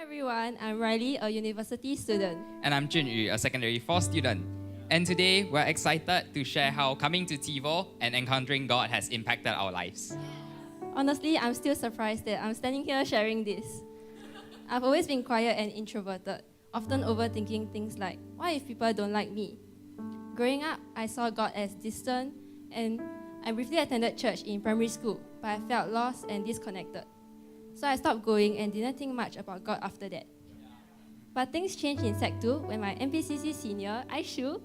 everyone, I'm Riley, a university student. And I'm Junyuh, a secondary 4 student. And today, we're excited to share how coming to EVO and encountering God has impacted our lives. Honestly, I'm still surprised that I'm standing here sharing this. I've always been quiet and introverted, often overthinking things like, what if people don't like me? Growing up, I saw God as distant, and I briefly attended church in primary school, but I felt lost and disconnected. So I stopped going and didn't think much about God after that. But things changed in Sec 2 when my MPCC senior, Aishu,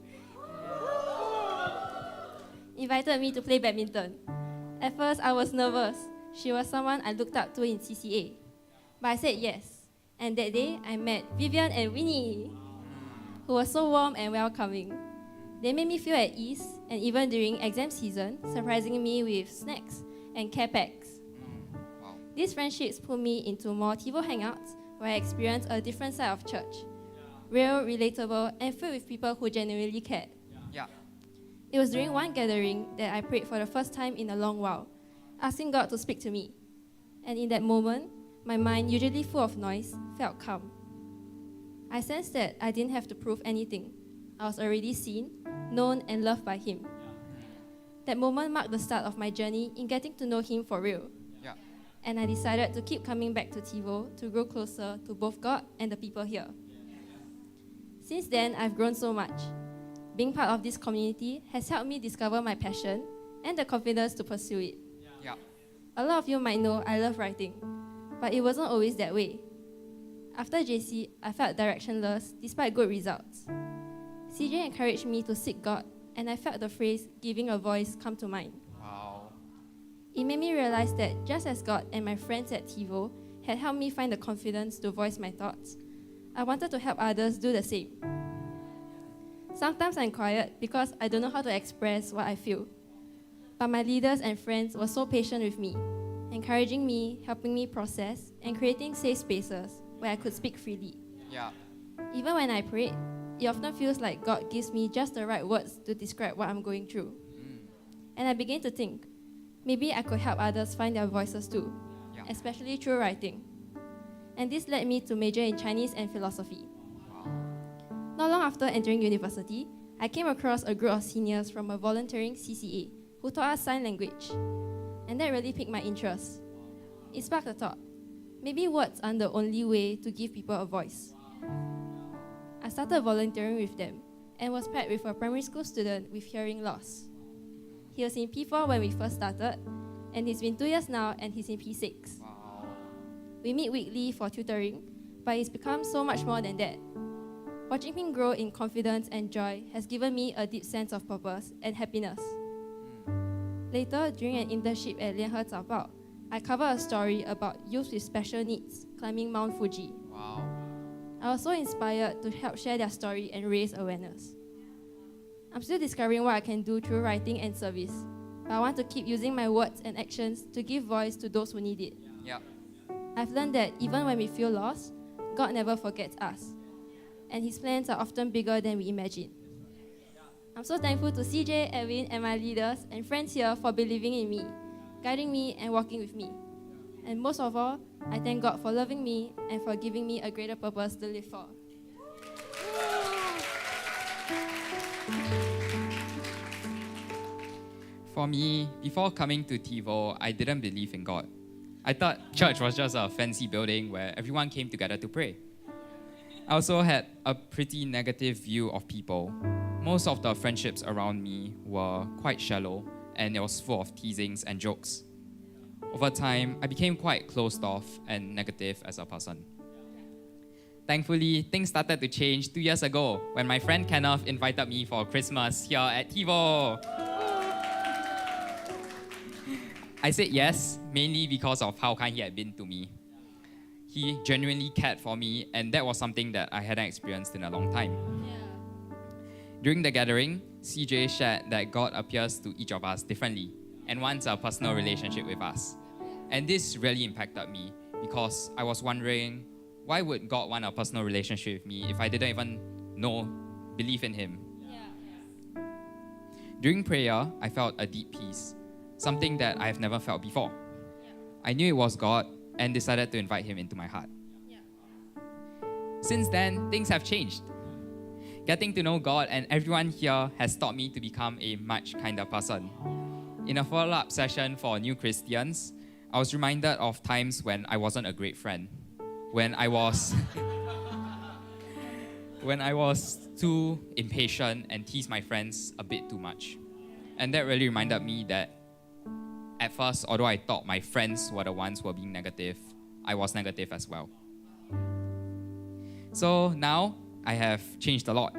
invited me to play badminton. At first, I was nervous. She was someone I looked up to in CCA. But I said yes. And that day, I met Vivian and Winnie, who were so warm and welcoming. They made me feel at ease, and even during exam season, surprising me with snacks and care packs. These friendships put me into more TiVo hangouts, where I experienced a different side of church. Real, relatable, and filled with people who genuinely cared. Yeah. It was during one gathering that I prayed for the first time in a long while, asking God to speak to me. And in that moment, my mind, usually full of noise, felt calm. I sensed that I didn't have to prove anything. I was already seen, known, and loved by Him. That moment marked the start of my journey in getting to know Him for real. Yeah. And I decided to keep coming back to TiVo to grow closer to both God and the people here. Since then, I've grown so much. Being part of this community has helped me discover my passion and the confidence to pursue it. Yeah. A lot of you might know I love writing, but it wasn't always that way. After JC, I felt directionless despite good results. CJ encouraged me to seek God, and I felt the phrase giving a voice come to mind. Wow. It made me realize that just as God and my friends at TiVo had helped me find the confidence to voice my thoughts, I wanted to help others do the same. Sometimes I'm quiet because I don't know how to express what I feel. But my leaders and friends were so patient with me, encouraging me, helping me process, and creating safe spaces where I could speak freely. Yeah. Even when I prayed, it often feels like God gives me just the right words to describe what I'm going through. And I began to think, maybe I could help others find their voices too, especially through writing. And this led me to major in Chinese and philosophy. Not long after entering university, I came across a group of seniors from a volunteering CCA who taught us sign language. And that really piqued my interest. It sparked a thought. Maybe words aren't the only way to give people a voice. I started volunteering with them and was paired with a primary school student with hearing loss. He was in P4 when we first started, and he's been 2 years now and he's in P6. Wow. We meet weekly for tutoring, but it's become so much more than that. Watching him grow in confidence and joy has given me a deep sense of purpose and happiness. Later, during an internship at Lianhe Zaobao, I covered a story about youth with special needs climbing Mount Fuji. Wow. I was so inspired to help share their story and raise awareness. I'm still discovering what I can do through writing and service, but I want to keep using my words and actions to give voice to those who need it. Yeah. I've learned that even when we feel lost, God never forgets us, and His plans are often bigger than we imagine. I'm so thankful to CJ, Edwin, and my leaders and friends here for believing in me, guiding me, and walking with me. And most of all, I thank God for loving me and for giving me a greater purpose to live for. For me, before coming to TiVo, I didn't believe in God. I thought church was just a fancy building where everyone came together to pray. I also had a pretty negative view of people. Most of the friendships around me were quite shallow, and it was full of teasings and jokes. Over time, I became quite closed off and negative as a person. Thankfully, things started to change 2 years ago when my friend Kenneth invited me for Christmas here at TiVo. I said yes, mainly because of how kind he had been to me. He genuinely cared for me, and that was something that I hadn't experienced in a long time. During the gathering, CJ shared that God appears to each of us differently and wants a personal relationship with us. And this really impacted me because I was wondering, why would God want a personal relationship with me if I didn't even believe in Him? During prayer, I felt a deep peace, something that I have never felt before. I knew it was God and decided to invite Him into my heart. Since then, things have changed. Getting to know God and everyone here has taught me to become a much kinder person. In a follow-up session for new Christians, I was reminded of times when I wasn't a great friend, when I was too impatient and teased my friends a bit too much. And that really reminded me that at first, although I thought my friends were the ones who were being negative, I was negative as well. So now, I have changed a lot.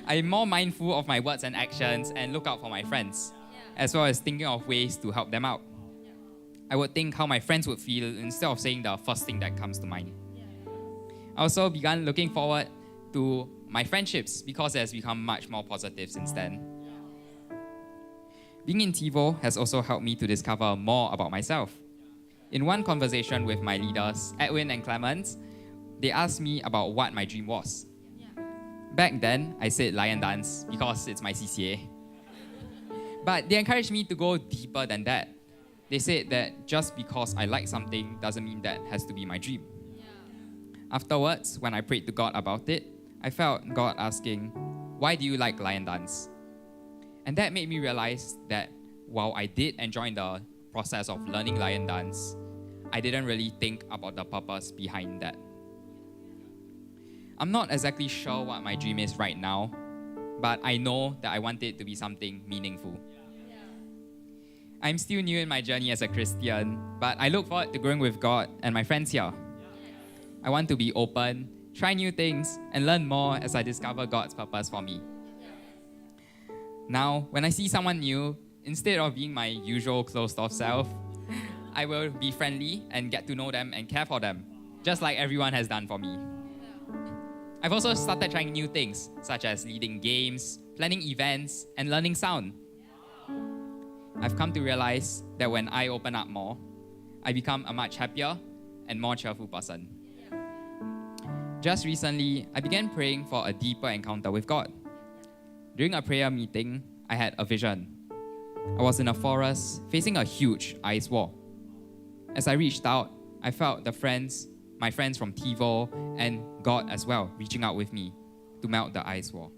I'm more mindful of my words and actions and look out for my friends, as well as thinking of ways to help them out. I would think how my friends would feel instead of saying the first thing that comes to mind. I also began looking forward to my friendships because it has become much more positive since then. Being in TiVo has also helped me to discover more about myself. In one conversation with my leaders, Edwin and Clemens, they asked me about what my dream was. Back then, I said lion dance because it's my CCA. But they encouraged me to go deeper than that. They said that just because I like something doesn't mean that has to be my dream. Afterwards, when I prayed to God about it, I felt God asking, "Why do you like lion dance?" And that made me realize that while I did enjoy the process of learning lion dance, I didn't really think about the purpose behind that. I'm not exactly sure what my dream is right now, but I know that I want it to be something meaningful. I'm still new in my journey as a Christian, but I look forward to growing with God and my friends here. I want to be open, try new things, and learn more as I discover God's purpose for me. Now, when I see someone new, instead of being my usual closed-off self, I will be friendly and get to know them and care for them, just like everyone has done for me. I've also started trying new things, such as leading games, planning events, and learning sound. I've come to realize that when I open up more, I become a much happier and more cheerful person. Just recently, I began praying for a deeper encounter with God. During a prayer meeting, I had a vision. I was in a forest facing a huge ice wall. As I reached out, I felt my friends from TiVo and God as well, reaching out with me to melt the ice wall.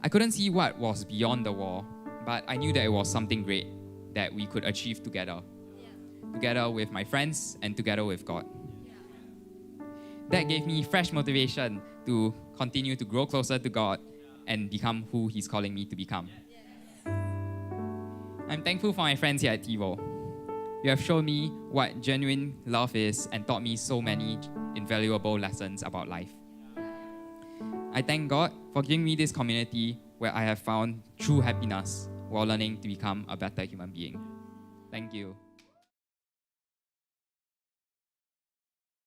I couldn't see what was beyond the wall, but I knew that it was something great that we could achieve together. Together with my friends and together with God. That gave me fresh motivation to continue to grow closer to God and become who He's calling me to become. I'm thankful for my friends here at TiVo. You have shown me what genuine love is and taught me so many invaluable lessons about life. I thank God for giving me this community where I have found true happiness while learning to become a better human being. Thank you.